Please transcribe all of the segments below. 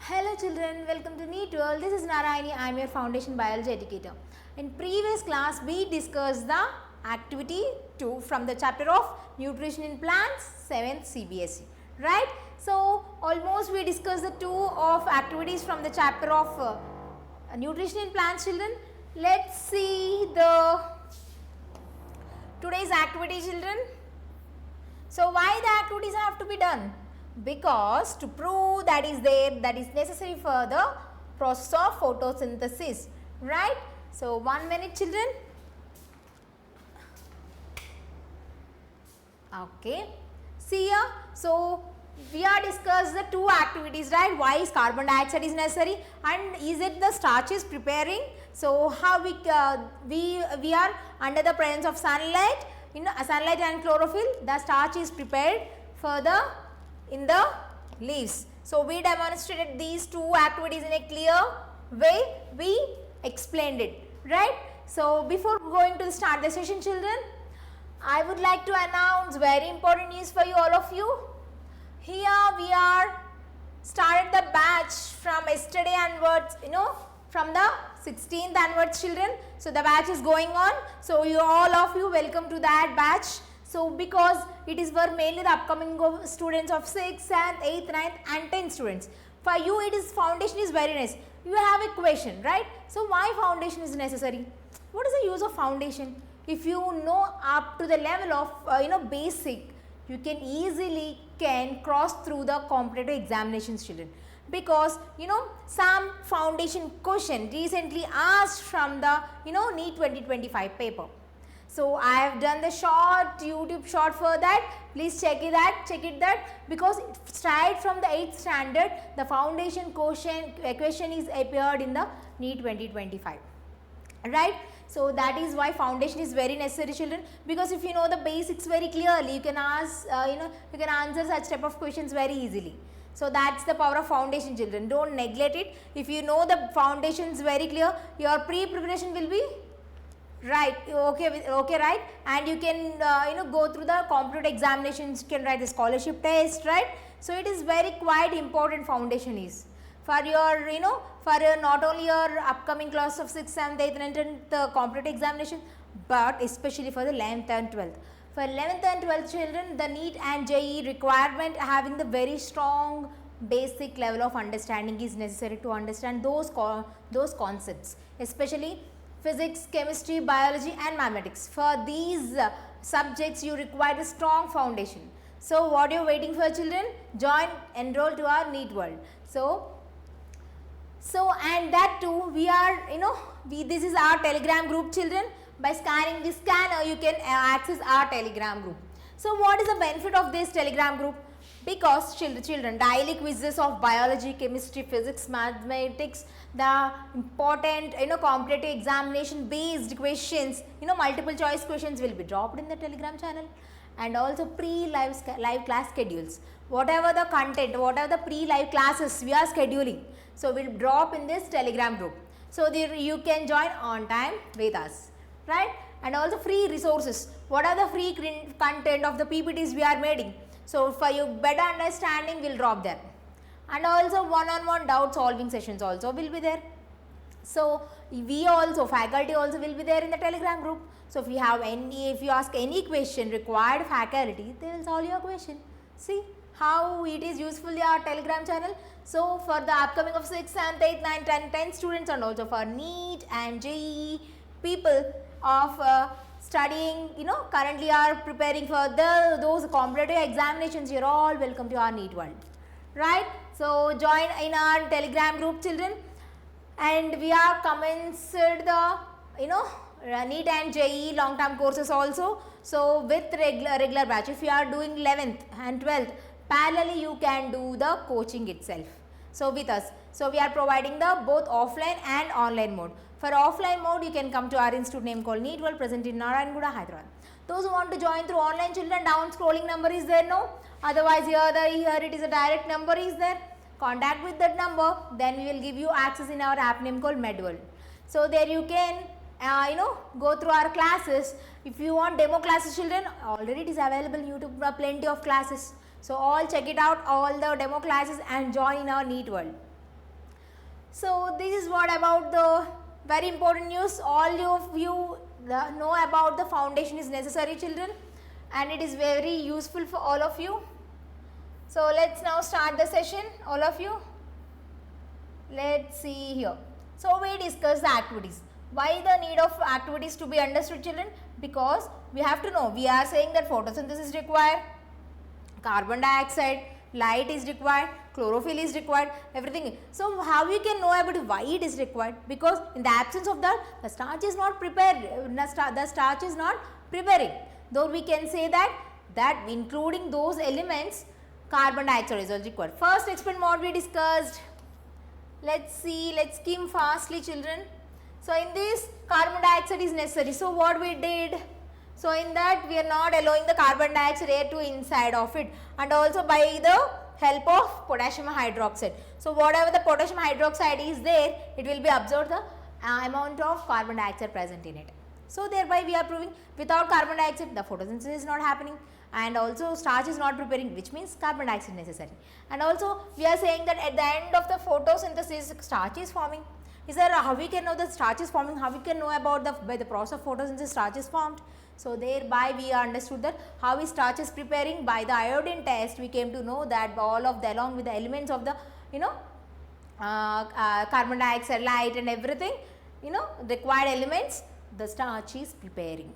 Hello children, welcome to NEET World. This is Narayani, I am your foundation biology educator. In previous class, we discussed the activity 2 from the chapter of nutrition in plants, 7th CBSE, right? So, almost we discussed the 2 of activities from the chapter of nutrition in plants, children. Let's see the today's activity, children. So, why the activities have to be done? Because to prove that is necessary for the process of photosynthesis, right? So, 1 minute children. Okay. See here. So, we are discussed the 2 activities, right? Why is carbon dioxide is necessary and is it the starch is preparing? So, how we are under the presence of sunlight, sunlight and chlorophyll, the starch is prepared for the in the leaves. So, we demonstrated these 2 activities in a clear way, we explained it, right. So, before going to start the session, children, I would like to announce very important news for you, all of you. Here we are started the batch from yesterday onwards, from the 16th onwards, children. So, the batch is going on. So, all of you welcome to that batch. So, because it is for mainly the upcoming students of 6th, 7th, 8th, 9th and 10th students. For you it is foundation is very nice. You have a question, right? So, why foundation is necessary? What is the use of foundation? If you know up to the level of basic, you can easily cross through the competitive examinations, children. Because some foundation question recently asked from the NEET 2025 paper. So, I have done the short YouTube short for that. Please check it because straight from the 8th standard, the foundation question is appeared in the NEET 2025, right. So, that is why foundation is very necessary, children, because if you know the basics very clearly, you can ask, you can answer such type of questions very easily. So, that is the power of foundation, children. Do not neglect it. If you know the foundation is very clear, your pre-preparation will be right, okay, right, and you can go through the competitive examinations, you can write the scholarship test, right. So, it is very quite important foundation is for your not only your upcoming class of 6th, 7th, 8th and 10th competitive examination, but especially for the 11th and 12th. For 11th and 12th children, the NEET and JEE requirement having the very strong basic level of understanding is necessary to understand those concepts, especially physics, chemistry, biology and mathematics. For these subjects you require a strong foundation. So, what you are waiting for, children? Enroll to our NEET world. So and that too we are this is our Telegram group, children. By scanning this scanner you can access our Telegram group. So, what is the benefit of this Telegram group? Because children, daily quizzes of biology, chemistry, physics, mathematics, the important competitive examination based questions, multiple choice questions will be dropped in the Telegram channel, and also live class schedules. Whatever the content, whatever the pre-live classes we are scheduling, so we will drop in this Telegram group. So, there you can join on time with us, right? And also free resources. What are the free content of the PPTs we are making? So, for your better understanding, we will drop there. And also one-on-one doubt solving sessions also will be there. So, faculty also will be there in the Telegram group. So, if you ask any question required faculty, they will solve your question. See how it is useful in our Telegram channel. So, for the upcoming of 6th, 7th, 8th, 9th and 10th students, and also for NEET and JEE people of studying, currently are preparing for those competitive examinations, you are all welcome to our NEET world, right. So, join in our Telegram group, children, and we are commenced the NEET and JEE long term courses also. So, with regular batch, if you are doing 11th and 12th, parallelly you can do the coaching itself. So, with us, so we are providing the both offline and online mode. For offline mode, you can come to our institute name called NEET World, present in Narayani Ma'am, Hyderabad. Those who want to join through online, children, down scrolling number is there, no? Otherwise, here it is a direct number is there. Contact with that number, then we will give you access in our app name called MedWorld. So, there you can go through our classes. If you want demo classes, children, already it is available in YouTube, plenty of classes. So, all check it out, all the demo classes, and join in our NEET world. So this is what about the very important news. All of you know about the foundation is necessary, children, and it is very useful for all of you. So let's now start the session, all of you. Let's see here. So we discuss the activities. Why the need of activities to be understood, children? Because we have to know, we are saying that photosynthesis is required, carbon dioxide, light is required, chlorophyll is required, everything. So how we can know about why it is required? Because in the absence of that, the starch is not prepared, the starch is not preparing. Though we can say that including those elements, carbon dioxide is also required. First experiment what we discussed. Let's see, let's skim fastly, children. So in this, carbon dioxide is necessary. So what we did? So in that, we are not allowing the carbon dioxide air to inside of it, and also by the help of potassium hydroxide. So whatever the potassium hydroxide is there, it will be absorbed the amount of carbon dioxide present in it. So thereby we are proving without carbon dioxide the photosynthesis is not happening, and also starch is not preparing, which means carbon dioxide is necessary. And also we are saying that at the end of the photosynthesis starch is forming. Is there how we can know the starch is forming, how we can know about the by the process of photosynthesis starch is formed. So thereby we understood that how is starch is preparing. By the iodine test we came to know that all of the along with the elements of the carbon dioxide, light and everything, required elements, the starch is preparing.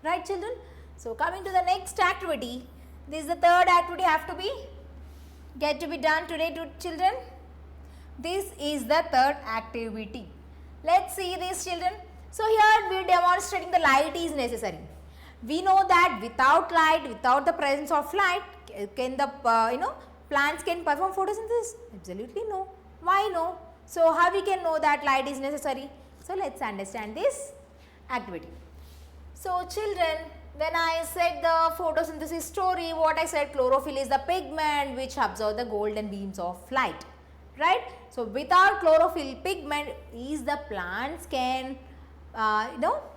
Right, children? So coming to the next activity, this is the third activity have to be done today to children. This is the third activity. Let's see this, children. So here we are demonstrating the light is necessary. We know that without light, without the presence of light, can the plants can perform photosynthesis? Absolutely no. Why no? So how we can know that light is necessary? So let's understand this activity. So children, when I said the photosynthesis story, what I said, chlorophyll is the pigment which absorbs the golden beams of light, right? So without chlorophyll pigment, is the plants can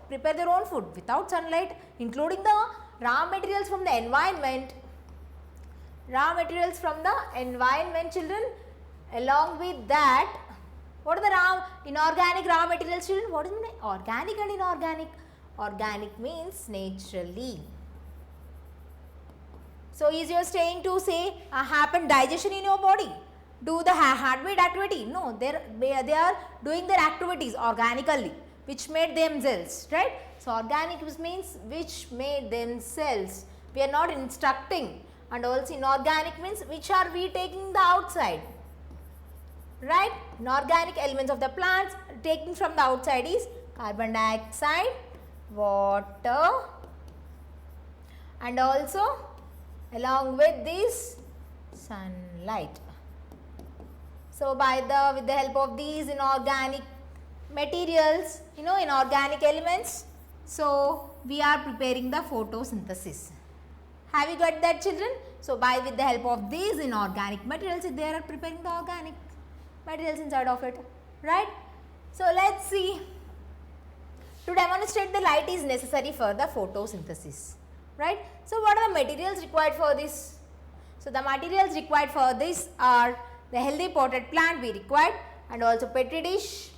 prepare their own food without sunlight, including the raw materials from the environment. Children. Along with that, what are the inorganic raw materials, children? What is organic and inorganic? Organic means naturally. So is your staying to say happen digestion in your body? Do the heartbeat activity? No, they are doing their activities organically, which made themselves, right? So organic means which made themselves. We are not instructing. And also inorganic means which are we taking the outside, right? Inorganic elements of the plants taking from the outside is carbon dioxide, water, and also along with this sunlight. So with the help of these inorganic materials, inorganic elements, so we are preparing the photosynthesis. Have you got that, children? So with the help of these inorganic materials, they are preparing the organic materials inside of it, right? So let's see. To demonstrate the light is necessary for the photosynthesis, right? So what are the materials required for this? So the materials required for this are the healthy potted plant we required, and also petri dish,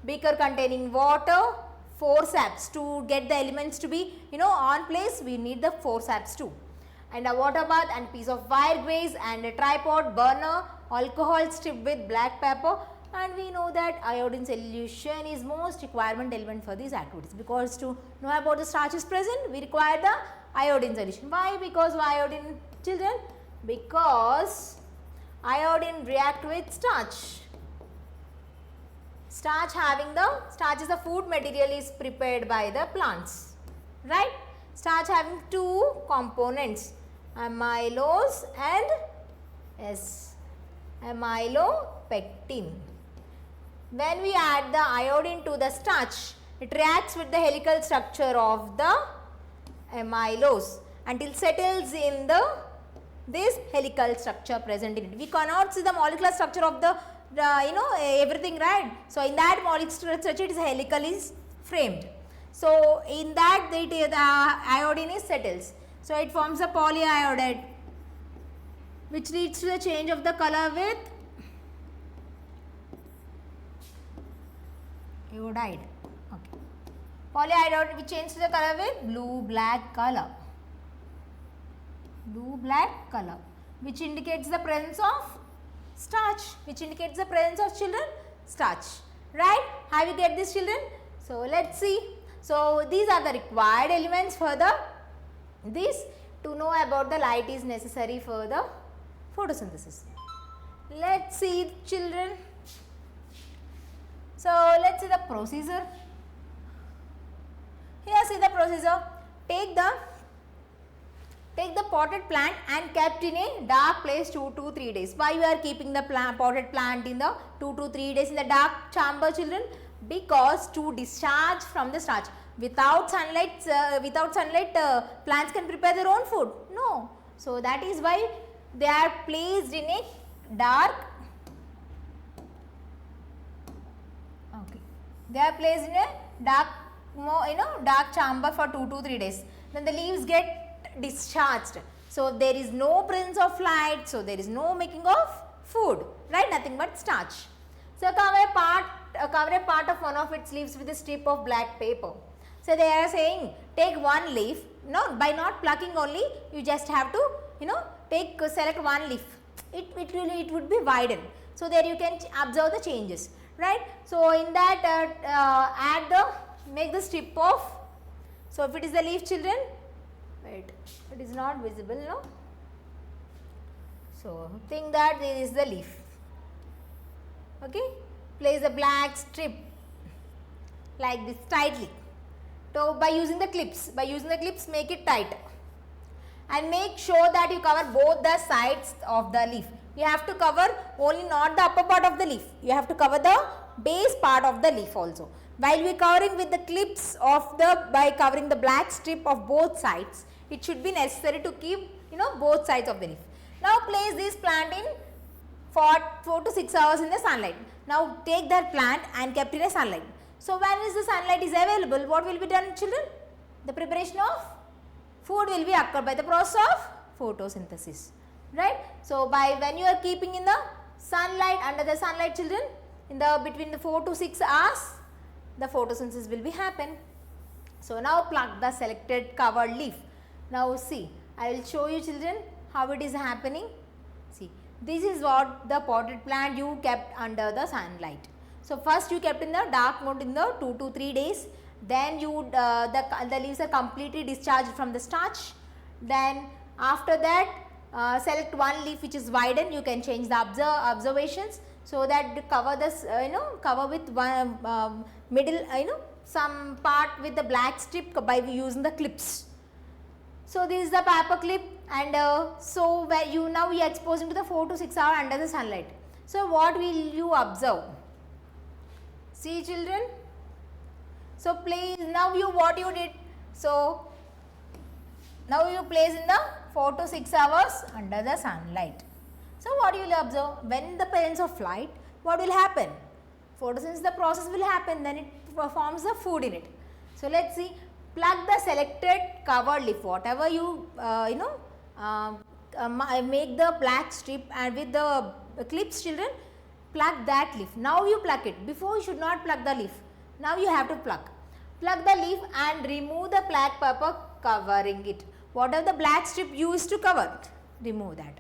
beaker containing water, forceps to get the elements to be on place. We need the forceps too, and a water bath and piece of wire graze and a tripod, burner, alcohol strip with black pepper. And we know that iodine solution is most requirement element for these activities, because to know about the starch is present, we require the iodine solution. Why? Because iodine, children? Because iodine react with starch. Starch is the food material is prepared by the plants, right? Starch having two components, amylose and amylopectin. When we add the iodine to the starch, it reacts with the helical structure of the amylose until settles in this helical structure present in it. We cannot see the molecular structure of the everything, right? So in that molecular structure, it is helical is framed. So in that the iodine is settles. So it forms a polyiodide, which leads to the change of the color with Iodide. Okay. Polyiodide, we change the color with blue black color. Blue black color, which indicates the presence of starch. Which indicates the presence of children starch. Right? Have you get this, children? So let's see. So these are the required elements for the this to know about the light is necessary for the photosynthesis. Let's see, children. So let's see the procedure. Here see the procedure. Take the potted plant and kept in a dark place 2 to 3 days. Why you are keeping the potted plant in the 2 to 3 days in the dark chamber, children? Because to discharge from the starch. Without sunlight, plants can prepare their own food. No. So that is why they are placed in a dark. Okay. They are placed in a dark, dark chamber for 2 to 3 days. Then the leaves get discharged. So there is no presence of light. So there is no making of food. Right? Nothing but starch. So cover a part of one of its leaves with a strip of black paper. So they are saying take one leaf. No, by not plucking only, you just have to select one leaf. It would be widened. So there you can observe the changes. Right? So in that make the strip of. So if it is the leaf, children, wait, it is not visible, no. So think that this is the leaf. Okay, place a black strip like this tightly. So by using the clips, make it tight and make sure that you cover both the sides of the leaf. You have to cover only not the upper part of the leaf. You have to cover the base part of the leaf also. While we are covering with the clips of by covering the black strip of both sides, it should be necessary to keep both sides of the leaf. Now place this plant in for 4 to 6 hours in the sunlight. Now take that plant and kept in a sunlight. So when is the sunlight is available, what will be done, children? The preparation of food will be occurred by the process of photosynthesis. Right? So by when you are keeping in the sunlight, under the sunlight, children, in the between the 4 to 6 hours, the photosynthesis will be happen. So now pluck the selected covered leaf. Now see, I will show you, children, how it is happening. See, this is what the potted plant you kept under the sunlight. So first you kept in the dark mode in the 2 to 3 days. Then you the leaves are completely discharged from the starch. Then after that select one leaf which is widened. You can change the observations so that cover this cover with one middle some part with the black strip by using the clips. So this is the paper clip, and so where you now are exposing to the 4 to 6 hours under the sunlight. So what will you observe? See, children. So please now what you did. So now you place in the 4 to 6 hours under the sunlight. So what you will observe? When the presence of light, what will happen? Photosynthesis, the process will happen, then it forms the food in it. So let's see. Plug the selected covered leaf, whatever you make the black strip and with the clips, children, plug that leaf. Now you pluck it. Before you should not plug the leaf. Now you have to pluck. Plug the leaf and remove the black paper covering it. Whatever the black strip used to cover, remove that.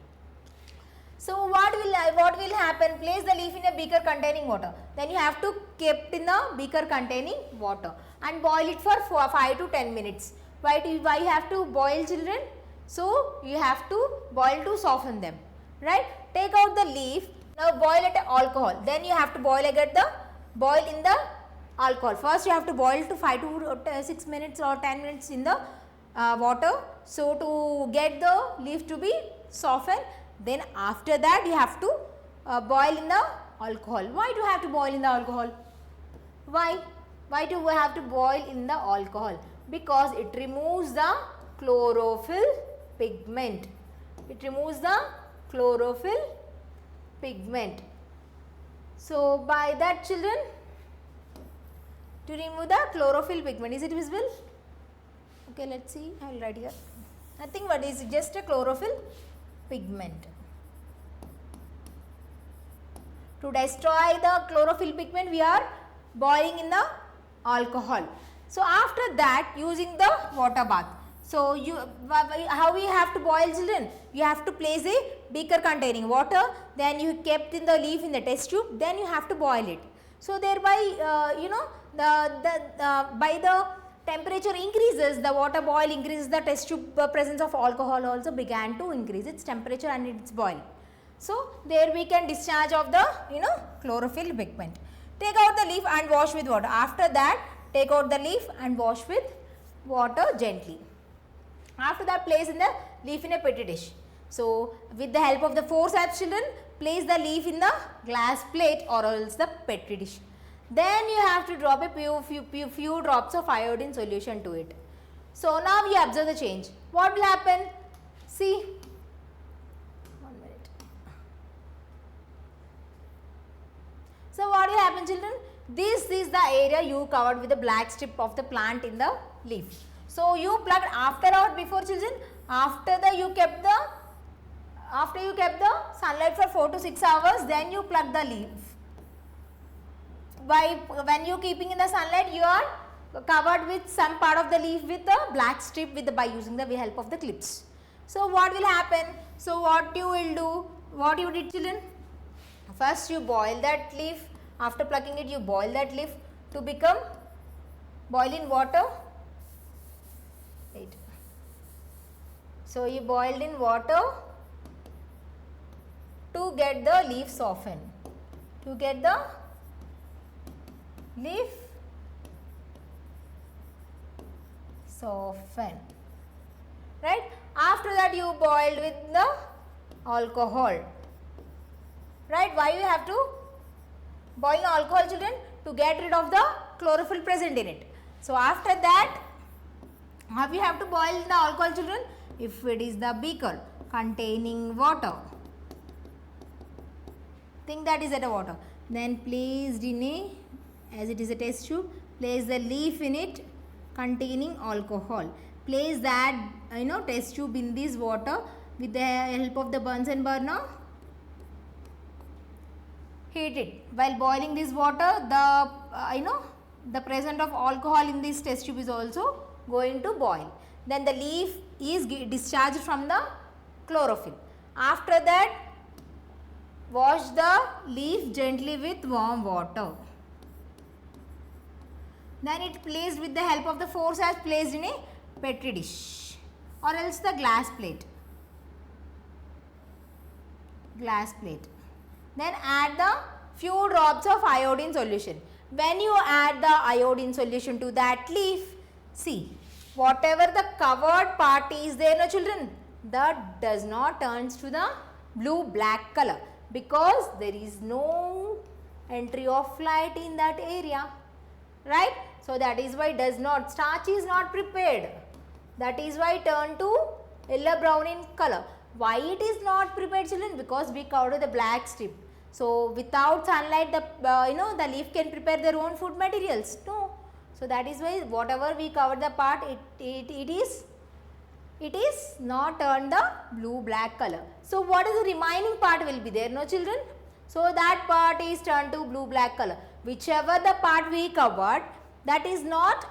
So what will happen? Place the leaf in a beaker containing water. Then you have to keep in the beaker containing water and boil it for 5 to 10 minutes. Why you have to boil, children? So you have to boil to soften them. Right? Take out the leaf. Now boil at alcohol. Then you have to boil in the alcohol. First you have to boil to 5 to 6 minutes or 10 minutes in the water. So to get the leaf to be softened. Then after that you have to boil in the alcohol. Why do you have to boil in the alcohol? Why? Why do we have to boil in the alcohol? Because it removes the chlorophyll pigment. It removes the chlorophyll pigment. So by that, children, to remove the chlorophyll pigment, is it visible? Okay, let's see. I will write here. Nothing but is just a chlorophyll pigment. To destroy the chlorophyll pigment, we are boiling in the alcohol. So after that, using the water bath. So how we have to boil, children? You have to place a beaker containing water, then you kept in the leaf in the test tube, then you have to boil it. So thereby by the temperature increases, the water boil increases, the test tube presence of alcohol also began to increase its temperature and its boil. So there we can discharge of the chlorophyll pigment. Take out the leaf and wash with water. After that, take out the leaf and wash with water gently. After that, place in the leaf in a petri dish. So with the help of the forceps, children, place the leaf in the glass plate or else the petri dish. Then you have to drop a few drops of iodine solution to it. So now you observe the change. What will happen? See. 1 minute. So what will happen, children? This is the area you covered with the black strip of the plant in the leaf. So you plucked after or before, children? After you kept the sunlight for 4 to 6 hours, then you pluck the leaf. When you keeping in the sunlight, you are covered with some part of the leaf with a black strip by using the help of the clips. So what will happen? So what you will do? What you did, children? First you boil that leaf. After plucking it, you boil that leaf to become boil in water. Wait. So you boiled in water to get the leaf softened. To get the leaf softened. Right? After that, you boiled with the alcohol. Right? Why you have to boil alcohol, children? To get rid of the chlorophyll present in it. So after that, how we have to boil the alcohol, children? If it is the beaker containing water, think that is at a water, then placed in a, as it is a test tube, place the leaf in it containing alcohol. Place that test tube in this water with the help of the Bunsen burner. Heat it. While boiling this water, the presence of alcohol in this test tube is also going to boil. Then the leaf is discharged from the chlorophyll. After that, wash the leaf gently with warm water. Then it placed with the help of the forceps, placed in a petri dish or else the glass plate. Glass plate. Then add the few drops of iodine solution. When you add the iodine solution to that leaf, see, whatever the covered part is there, no children, that does not turns to the blue black color because there is no entry of light in that area, right? So that is why does not, starch is not prepared. That is why turn to yellow brown in color. Why it is not prepared, children? Because we covered the black strip. So without sunlight, the leaf can prepare their own food materials. No. So that is why whatever we cover the part, it is not turned the blue black color. So what is the remaining part will be there, no children? So that part is turned to blue black color. Whichever the part we covered, that is not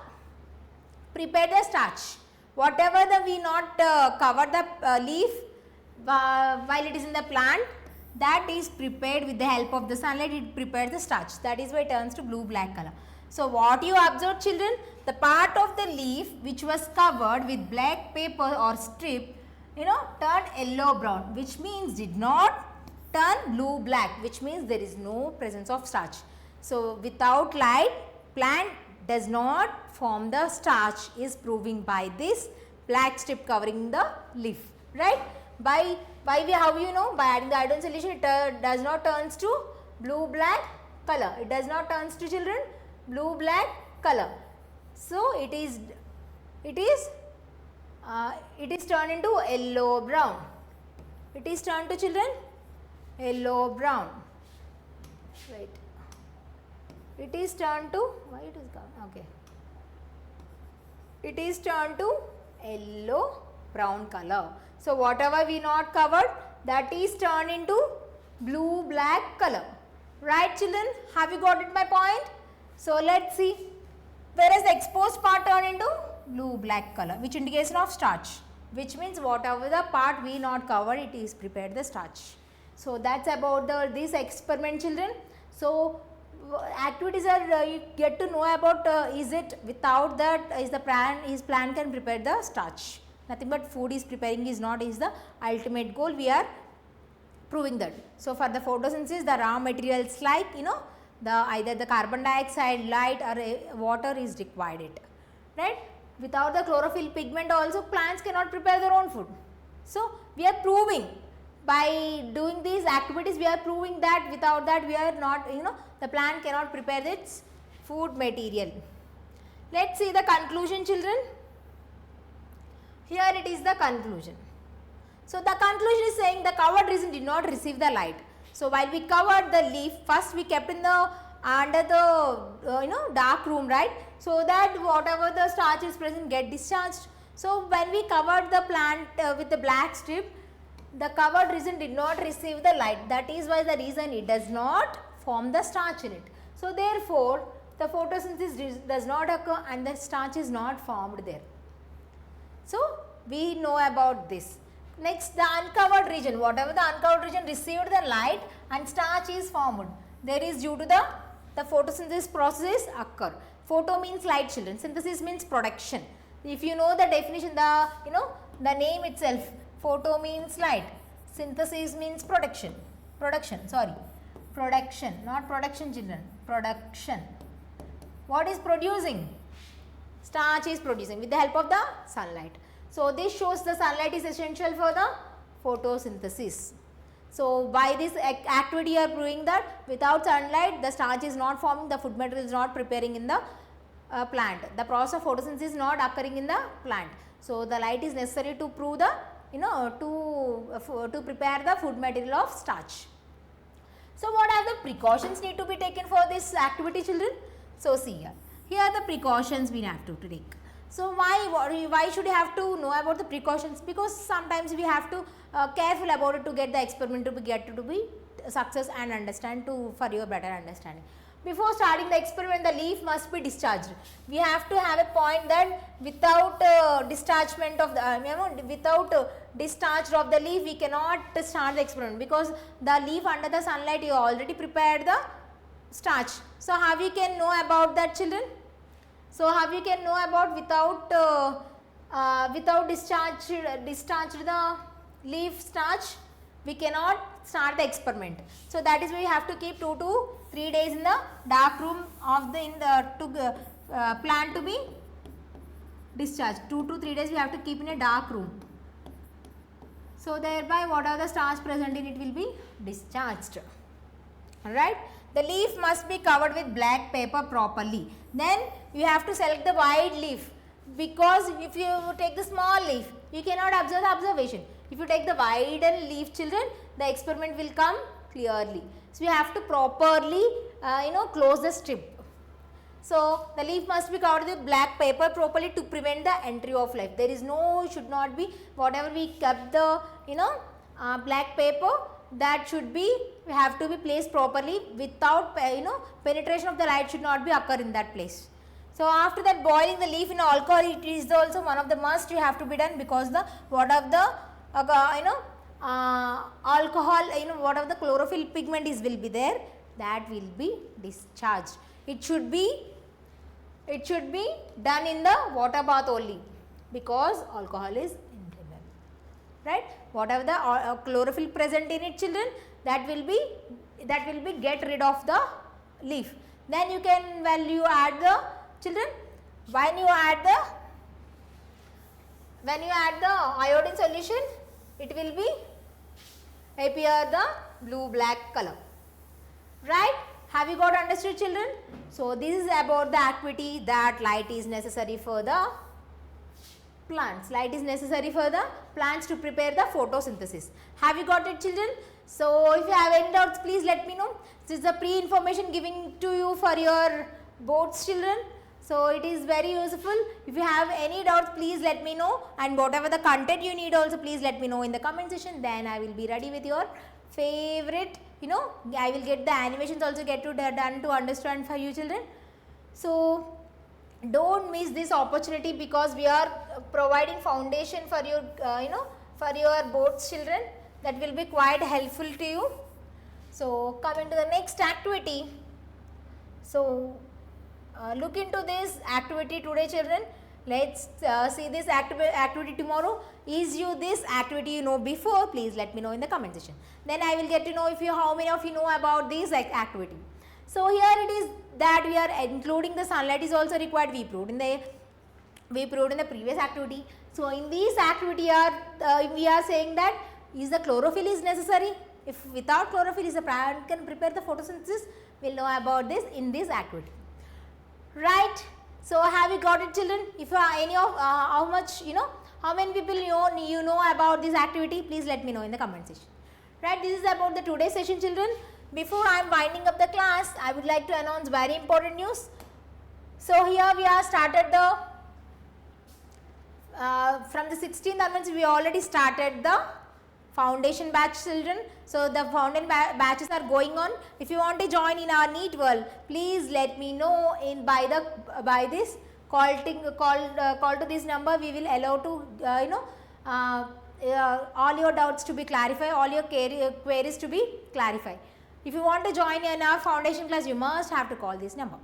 prepared the starch. Whatever we not covered the leaf while it is in the plant, that is prepared with the help of the sunlight, it prepares the starch. That is why it turns to blue black color. So what you observe, children, the part of the leaf which was covered with black paper or strip, turned yellow brown, which means did not turn blue black, which means there is no presence of starch. So without light, plant does not form the starch, is proving by this black strip covering the leaf, right? How you know? By adding the iodine solution, it does not turns to blue black color. It does not turns to, children, blue black color. So it is turned into yellow brown. It is turned to, children, yellow brown. Right. It is turned to, why it is gone? Okay. It is turned to yellow brown color. So whatever we not covered, that is turned into blue black color. Right, children? Have you got it my point? So let's see. Whereas the exposed part turned into blue black color, which indication of starch, which means whatever the part we not covered, it is prepared the starch. So that's about this experiment, children. So activities are you get to know about is it without that is the plant can prepare the starch. Nothing but food is preparing is not is the ultimate goal. We are proving that. So for the photosynthesis, the raw materials like the either the carbon dioxide, light or water is required, right? Without the chlorophyll pigment also plants cannot prepare their own food. So we are proving by doing these activities, we are proving that without that we are not the plant cannot prepare its food material. Let's see the conclusion, children. Here it is the conclusion. So the conclusion is saying the covered region did not receive the light. So while we covered the leaf, first we kept in the under the dark room, right? So that whatever the starch is present get discharged. So when we covered the plant with the black strip, the covered region did not receive the light. That is why the reason it does not form the starch in it. So therefore the photosynthesis does not occur and the starch is not formed there. So we know about this. Next, the uncovered region, whatever the uncovered region received the light and starch is formed. There is due to the photosynthesis process occur. Photo means light, children. Synthesis means production. If you know the definition, the name itself, photo means light. Synthesis means production. Production, not production, children. Production. What is producing? Starch is producing with the help of the sunlight. So this shows the sunlight is essential for the photosynthesis. So by this activity you are proving that without sunlight the starch is not forming, the food material is not preparing in the plant. The process of photosynthesis is not occurring in the plant. So the light is necessary to prove the to prepare the food material of starch. So what are the precautions need to be taken for this activity, children? So see here. Here are the precautions we have to take. So why should you have to know about the precautions? Because sometimes we have to careful about it to get the experiment to be success and understand for your better understanding. Before starting the experiment, the leaf must be discharged. We have to have a point that without dischargement of the without discharge of the leaf, we cannot start the experiment, because the leaf under the sunlight you already prepared the starch. So how we can know about that, children? So how we can know about without discharge the leaf starch, we cannot start the experiment. So that is why we have to keep 2 to 3 days in the dark room of the plant to be discharged. 2 to 3 days we have to keep in a dark room. So thereby whatever the starch present in it will be discharged. Alright. The leaf must be covered with black paper properly. Then you have to select the wide leaf, because if you take the small leaf, you cannot observe the observation. If you take the wider leaf, children, the experiment will come clearly. So you have to properly close the strip. So the leaf must be covered with black paper properly to prevent the entry of light. There is should not be, whatever we kept the black paper, that should be have to be placed properly without penetration of the light should not be occur in that place. So after that, boiling the leaf in alcohol, it is also one of the must you have to be done, because the what of the alcohol, what of the chlorophyll pigment will be there, that will be discharged. It should be done in the water bath only, because alcohol is inflammable, right? Whatever the chlorophyll present in it, children, that will be get rid of the leaf. Then you can, when you add the children, when you add the iodine solution, it will be appear the blue black color, right? Have you got understood, children? So this is about the activity that light is necessary for the plants. Light is necessary for the plants to prepare the photosynthesis. Have you got it, children? So if you have any doubts, please let me know. This is the pre-information giving to you for your boards, children. So it is very useful. If you have any doubts, please let me know, and whatever the content you need also, please let me know in the comment section. Then I will be ready with your favorite, I will get the animations also done to understand for you, children. So don't miss this opportunity, because we are providing foundation for your for your both children. That will be quite helpful to you. So coming to the next activity. So look into this activity today, children. Let's see this activity tomorrow. Is you this activity you know before? Please let me know in the comment section. Then I will get to know if you how many of you know about this activity. So here it is that we are including the sunlight is also required. We proved in the previous activity. So in this activity we are saying that is the chlorophyll is necessary. If without chlorophyll is the plant can prepare the photosynthesis. We'll know about this in this activity. Right. So have you got it, children? If you are any of how much how many people you know about this activity, please let me know in the comment section. Right. This is about the today's session, children. Before I am winding up the class, I would like to announce very important news. So here we have started the from the 16th onwards we already started the foundation batch, children. So the foundation batches are going on. If you want to join in our NEET world, please let me know in by this call to this number. We will allow to all your doubts to be clarified, all your queries to be clarified. If you want to join in our foundation class, you must have to call this number.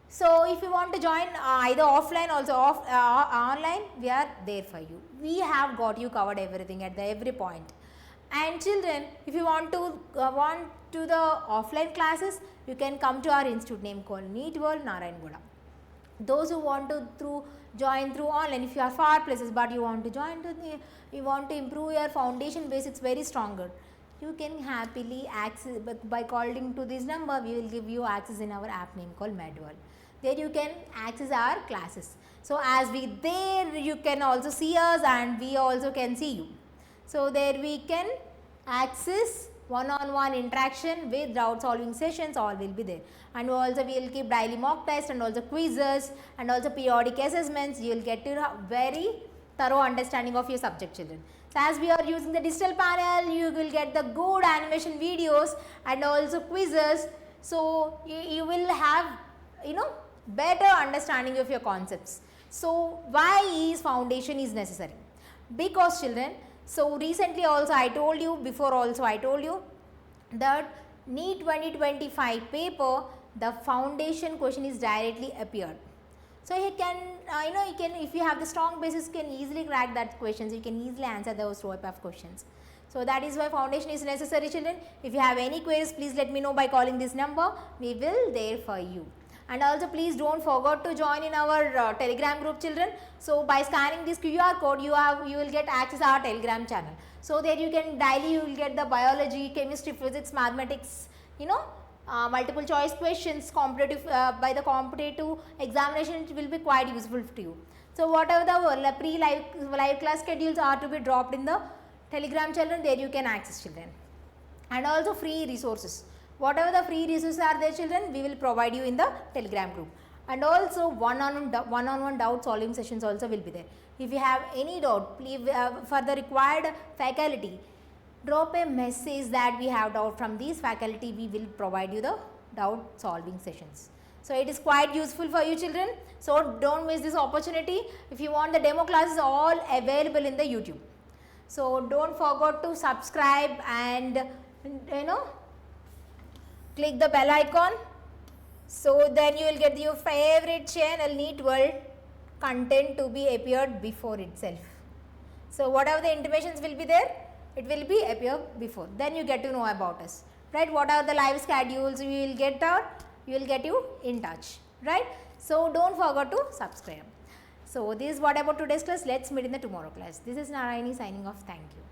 So if you want to join either offline also online, we are there for you. We have got you covered everything at every point. And children, if you want to the offline classes, you can come to our institute name called NEET World Narayani. Those who want to join through online, if you are far places but you want to join you want to improve your foundation basics very stronger, you can happily access by calling to this number. We will give you access in our app name called MedWorld. There you can access our classes. So as we there you can also see us and we also can see you. So there we can access one-on-one interaction with doubt solving sessions, all will be there. And also we will keep daily mock tests and also quizzes and also periodic assessments. You will get to very thorough understanding of your subject, children. So as we are using the digital panel, you will get the good animation videos and also quizzes. So you will have better understanding of your concepts. So why is foundation is necessary? Because children, so recently also I told you that NEET 2025 paper, the foundation question is directly appeared. So you can if you have the strong basis, you can easily crack that questions. You can easily answer those type of questions. So that is why foundation is necessary, children. If you have any queries, please let me know by calling this number. We will there for you. And also please don't forget to join in our telegram group, children. So by scanning this QR code, you will get access to our telegram channel. So there you can daily you will get the biology, chemistry, physics, mathematics, multiple choice questions, competitive by the competitive examination. It will be quite useful to you. So whatever the live class schedules are to be dropped in the telegram, children, there you can access, children. And also free resources. Whatever the free resources are there, children, we will provide you in the telegram group. And also one-on-one doubt solving sessions also will be there. If you have any doubt, please for the required faculty, drop a message that we have doubt from these faculty. We will provide you the doubt solving sessions. So it is quite useful for you, children. So don't miss this opportunity. If you want the demo classes, all available in the YouTube. So don't forget to subscribe and click the bell icon. So then you will get your favorite channel NEET World content to be appeared before itself. So whatever the intimations will be there, it will be appear before. Then you get to know about us, right? What are the live schedules? We will get you in touch, right? So don't forget to subscribe. So this is what about today's class. Let's meet in the tomorrow class. This is Narayani signing off. Thank you.